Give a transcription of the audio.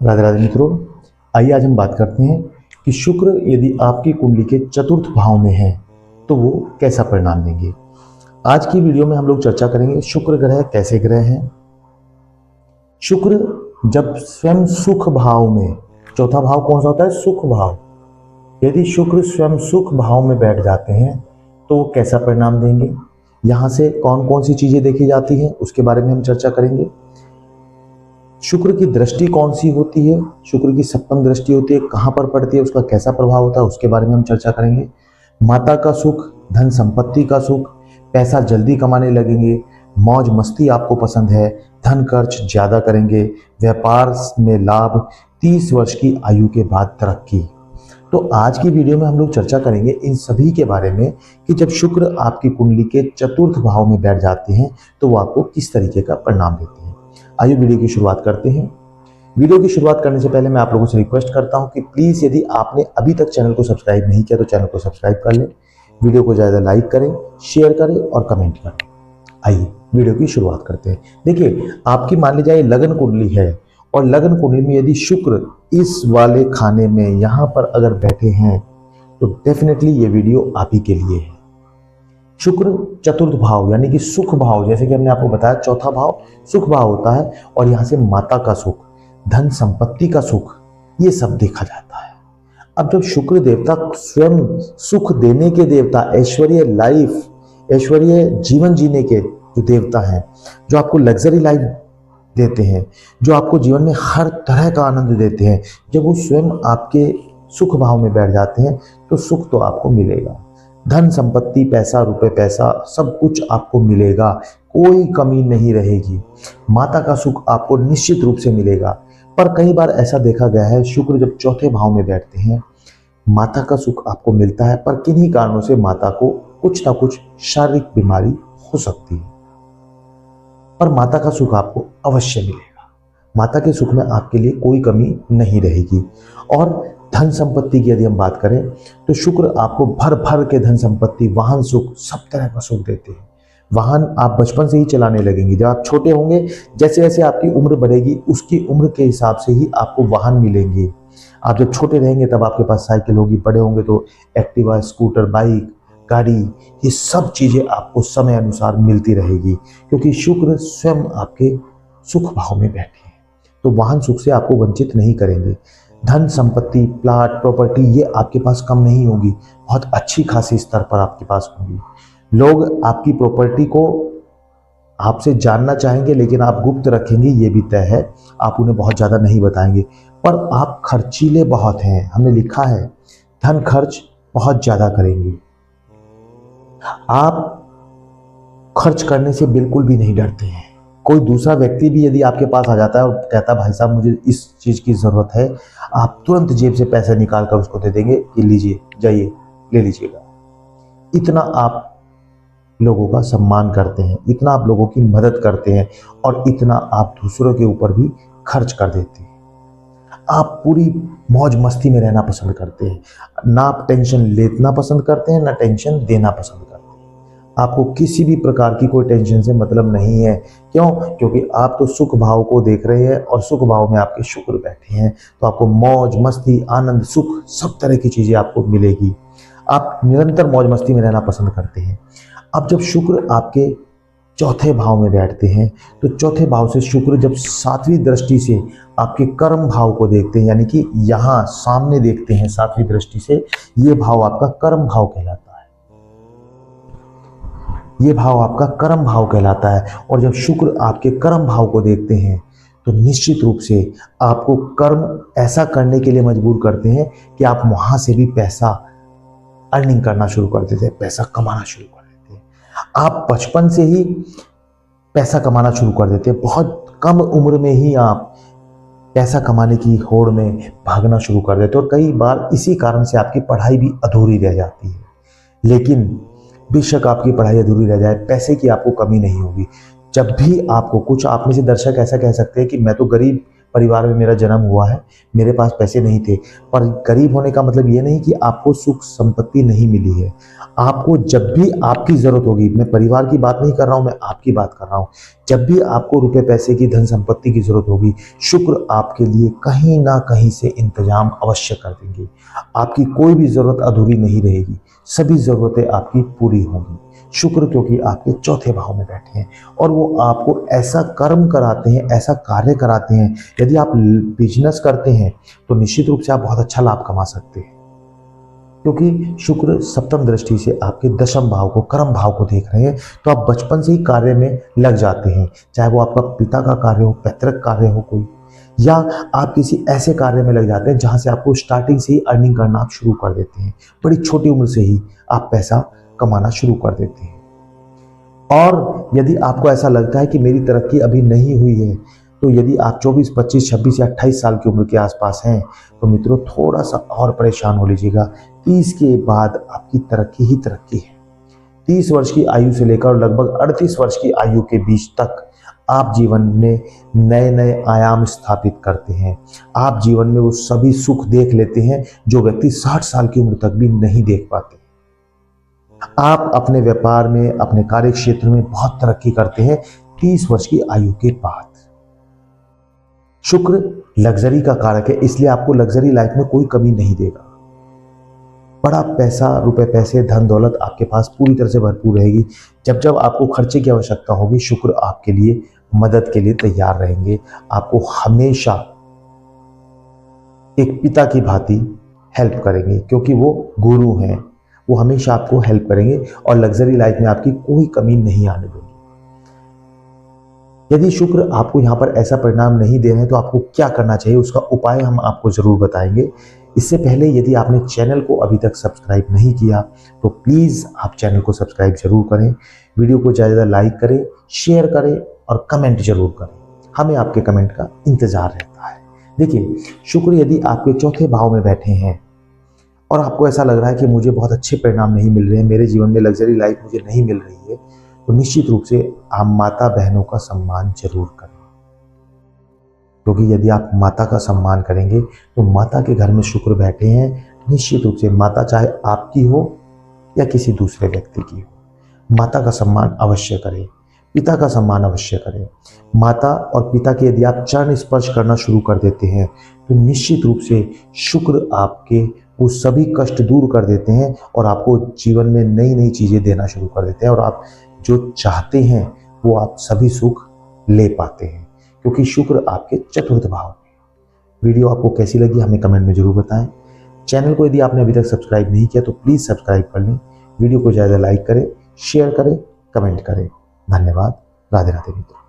राधे राधे मित्रों, आइए आज हम बात करते हैं कि शुक्र यदि आपकी कुंडली के चतुर्थ भाव में है तो वो कैसा परिणाम देंगे। आज की वीडियो में हम लोग चर्चा करेंगे शुक्र ग्रह कैसे ग्रह हैं। शुक्र जब स्वयं सुख भाव में, चौथा भाव कौन सा होता है? सुख भाव। यदि शुक्र स्वयं सुख भाव में बैठ जाते हैं तो वो कैसा परिणाम देंगे। यहाँ से कौन कौन सी चीजें देखी जाती हैं उसके बारे में हम चर्चा करेंगे। शुक्र की दृष्टि कौन सी होती है, शुक्र की सप्तम दृष्टि होती है, कहाँ पर पड़ती है, उसका कैसा प्रभाव होता है, उसके बारे में हम चर्चा करेंगे। माता का सुख, धन संपत्ति का सुख, पैसा जल्दी कमाने लगेंगे, मौज मस्ती आपको पसंद है, धन खर्च ज्यादा करेंगे, व्यापार में लाभ, 30 वर्ष की आयु के बाद तरक्की। तो आज की वीडियो में हम लोग चर्चा करेंगे इन सभी के बारे में कि जब शुक्र आपकी कुंडली के चतुर्थ भाव में बैठ जाते हैं तो वो आपको किस तरीके का परिणाम देते हैं। आइए वीडियो की शुरुआत करते हैं। वीडियो की शुरुआत करने से पहले मैं आप लोगों से रिक्वेस्ट करता हूं कि प्लीज यदि आपने अभी तक चैनल को सब्सक्राइब नहीं किया तो चैनल को सब्सक्राइब कर लें, वीडियो को ज्यादा लाइक करें, शेयर करें और कमेंट करें। आइए वीडियो की शुरुआत करते हैं। देखिए, आपकी मान ली जाए लगन कुंडली है और लगन कुंडली में यदि शुक्र इस वाले खाने में यहां पर अगर बैठे हैं तो डेफिनेटली ये वीडियो आप ही के लिए है। शुक्र चतुर्थ भाव यानी कि सुख भाव, जैसे कि हमने आपको बताया चौथा भाव सुख भाव होता है और यहां से माता का सुख, धन संपत्ति का सुख, ये सब देखा जाता है। अब जब शुक्र देवता स्वयं सुख देने के देवता, ऐश्वर्य लाइफ, ऐश्वर्य जीवन जीने के जो देवता हैं, जो आपको लग्जरी लाइफ देते हैं, जो आपको जीवन में हर तरह का आनंद देते हैं, जब वो स्वयं आपके सुख भाव में बैठ जाते हैं तो सुख तो आपको मिलेगा। धन संपत्ति, पैसा, रुपए पैसा, सब कुछ आपको मिलेगा, कोई कमी नहीं रहेगी। माता का सुख आपको निश्चित रूप से मिलेगा। पर कई बार ऐसा देखा गया है शुक्र जब चौथे भाव में बैठते हैं माता का सुख आपको मिलता है, पर किन्हीं कारणों से माता को कुछ ना कुछ शारीरिक बीमारी हो सकती है, पर माता का सुख आपको अवश्य मिलेगा। माता के सुख में आपके लिए कोई कमी नहीं रहेगी। और धन संपत्ति की यदि हम बात करें तो शुक्र आपको भर भर के धन संपत्ति, वाहन सुख, सब तरह का सुख देते हैं। वाहन आप बचपन से ही चलाने लगेंगे। जब आप छोटे होंगे, जैसे जैसे आपकी उम्र बढ़ेगी उसकी उम्र के हिसाब से ही आपको वाहन मिलेंगे। आप जब छोटे रहेंगे तब आपके पास साइकिल होगी, बड़े होंगे तो एक्टिवा, स्कूटर, बाइक, गाड़ी, ये सब चीजें आपको समय अनुसार मिलती रहेगी क्योंकि शुक्र स्वयं आपके सुख भाव में बैठे हैं। तो वाहन सुख से आपको वंचित नहीं करेंगे। धन संपत्ति, प्लाट, प्रॉपर्टी, ये आपके पास कम नहीं होगी, बहुत अच्छी खासी स्तर पर आपके पास होगी। लोग आपकी प्रॉपर्टी को आपसे जानना चाहेंगे लेकिन आप गुप्त रखेंगे, ये भी तय है। आप उन्हें बहुत ज्यादा नहीं बताएंगे। पर आप खर्चीले बहुत हैं, हमने लिखा है धन खर्च बहुत ज्यादा करेंगे। आप खर्च करने से बिल्कुल भी नहीं डरते हैं। कोई दूसरा व्यक्ति भी यदि आपके पास आ जाता है और कहता है भाई साहब मुझे इस चीज की जरूरत है, आप तुरंत जेब से पैसे निकाल कर उसको दे देंगे कि लीजिए, जाइए ले लीजिएगा। इतना आप लोगों का सम्मान करते हैं, इतना आप लोगों की मदद करते हैं और इतना आप दूसरों के ऊपर भी खर्च कर देते हैं। आप पूरी मौज मस्ती में रहना पसंद करते हैं, ना आप टेंशन लेना पसंद करते हैं ना टेंशन देना पसंद करते हैं। आपको किसी भी प्रकार की कोई टेंशन से मतलब नहीं है। क्यों? क्योंकि आप तो सुख भाव को देख रहे हैं और सुख भाव में आपके शुक्र बैठे हैं, तो आपको मौज मस्ती, आनंद, सुख, सब तरह की चीजें आपको मिलेगी। आप निरंतर मौज मस्ती में रहना पसंद करते हैं। अब जब शुक्र आपके चौथे भाव में बैठते हैं तो चौथे भाव से शुक्र जब सातवीं दृष्टि से आपके कर्म भाव को देखते हैं, यानी कि यहां सामने देखते हैं सातवीं दृष्टि से, ये भाव आपका कर्म भाव कहलाता है। ये भाव आपका कर्म भाव कहलाता है। और जब शुक्र आपके कर्म भाव को देखते हैं तो निश्चित रूप से आपको कर्म ऐसा करने के लिए मजबूर करते हैं कि आप वहां से भी पैसा अर्निंग करना शुरू कर देते हैं, पैसा कमाना शुरू कर देते हैं। आप बचपन से ही पैसा कमाना शुरू कर देते हैं। बहुत कम उम्र में ही आप पैसा कमाने की होड़ में भागना शुरू कर देते हैं और कई बार इसी कारण से आपकी पढ़ाई भी अधूरी रह जाती है। लेकिन बेशक आपकी पढ़ाई अधूरी रह जाए, पैसे की आपको कमी नहीं होगी। जब भी आपको कुछ, आप में से दर्शक ऐसा कह सकते हैं कि मैं तो गरीब परिवार में मेरा जन्म हुआ है, मेरे पास पैसे नहीं थे। पर गरीब होने का मतलब ये नहीं कि आपको सुख संपत्ति नहीं मिली है। आपको जब भी आपकी ज़रूरत होगी, मैं परिवार की बात नहीं कर रहा हूँ, मैं आपकी बात कर रहा हूँ, जब भी आपको रुपए पैसे की, धन संपत्ति की ज़रूरत होगी, शुक्र आपके लिए कहीं ना कहीं से इंतजाम अवश्य कर देंगे। आपकी कोई भी ज़रूरत अधूरी नहीं रहेगी, सभी ज़रूरतें आपकी पूरी होंगी। शुक्र क्योंकि आपके चौथे भाव में बैठे हैं और वो आपको ऐसा कर्म कराते हैं, ऐसा कार्य कराते हैं। यदि आप बिजनेस करते हैं तो निश्चित रूप से आप बहुत अच्छा लाभ कमा सकते हैं, क्योंकि शुक्र सप्तम दृष्टि से आपके दशम भाव को, कर्म भाव को देख रहे हैं। तो आप बचपन से ही कार्य में लग जाते हैं, चाहे वो आपका पिता का कार्य हो, पैतृक कार्य हो कोई, या आप किसी ऐसे कार्य में लग जाते हैं जहां से आपको स्टार्टिंग से ही अर्निंग करना आप शुरू कर देते हैं। बड़ी छोटी उम्र से ही आप पैसा कमाना शुरू कर देते हैं। और यदि आपको ऐसा लगता है कि मेरी तरक्की अभी नहीं हुई है, तो यदि आप 24, 25, 26 या 28 साल की उम्र के आसपास हैं, तो मित्रों थोड़ा सा और परेशान हो लीजिएगा। 30 के बाद आपकी तरक्की ही तरक्की है। 30 वर्ष की आयु से लेकर लगभग 38 वर्ष की आयु के बीच तक आप जीवन में नए नए आयाम स्थापित करते हैं। आप जीवन में वो सभी सुख देख लेते हैं जो व्यक्ति 60 साल की उम्र तक भी नहीं देख पाते। आप अपने व्यापार में, अपने कार्य क्षेत्र में बहुत तरक्की करते हैं 30 वर्ष की आयु के बाद। शुक्र लग्जरी का कारक है, इसलिए आपको लग्जरी लाइफ में कोई कमी नहीं देगा। बड़ा पैसा, रुपए पैसे, धन दौलत आपके पास पूरी तरह से भरपूर रहेगी। जब जब आपको खर्चे की आवश्यकता होगी, शुक्र आपके लिए मदद के लिए तैयार रहेंगे। आपको हमेशा एक पिता की भांति हेल्प करेंगे, क्योंकि वो गुरु हैं। वो हमेशा आपको हेल्प करेंगे और लग्जरी लाइफ में आपकी कोई कमी नहीं आने देंगे। यदि शुक्र आपको यहाँ पर ऐसा परिणाम नहीं दे रहे हैं तो आपको क्या करना चाहिए, उसका उपाय हम आपको जरूर बताएंगे। इससे पहले यदि आपने चैनल को अभी तक सब्सक्राइब नहीं किया तो प्लीज़ आप चैनल को सब्सक्राइब जरूर करें, वीडियो को ज़्यादा लाइक करें, शेयर करें और कमेंट जरूर करें। हमें आपके कमेंट का इंतजार रहता है। देखिए, शुक्र यदि आपके चौथे भाव में बैठे हैं और आपको ऐसा लग रहा है कि मुझे बहुत अच्छे परिणाम नहीं मिल रहे हैं, मेरे जीवन में लग्जरी लाइफ मुझे नहीं मिल रही है, तो निश्चित रूप से आप माता बहनों का सम्मान जरूर करें। क्योंकि यदि आप माता का सम्मान करेंगे तो माता के घर में शुक्र बैठे हैं, निश्चित रूप से माता चाहे आपकी हो या किसी दूसरे व्यक्ति की हो, माता का सम्मान अवश्य करें, पिता का सम्मान अवश्य करें। माता और पिता के यदि आप चरण स्पर्श करना शुरू कर देते हैं तो निश्चित रूप से शुक्र आपके वो सभी कष्ट दूर कर देते हैं और आपको जीवन में नई नई चीज़ें देना शुरू कर देते हैं और आप जो चाहते हैं वो आप सभी सुख ले पाते हैं, क्योंकि शुक्र आपके चतुर्थ भाव में। वीडियो आपको कैसी लगी हमें कमेंट में जरूर बताएं। चैनल को यदि आपने अभी तक सब्सक्राइब नहीं किया तो प्लीज़ सब्सक्राइब कर लें। वीडियो को ज़्यादा लाइक करें, शेयर करें, कमेंट करें। धन्यवाद। राधे राधे मित्रों।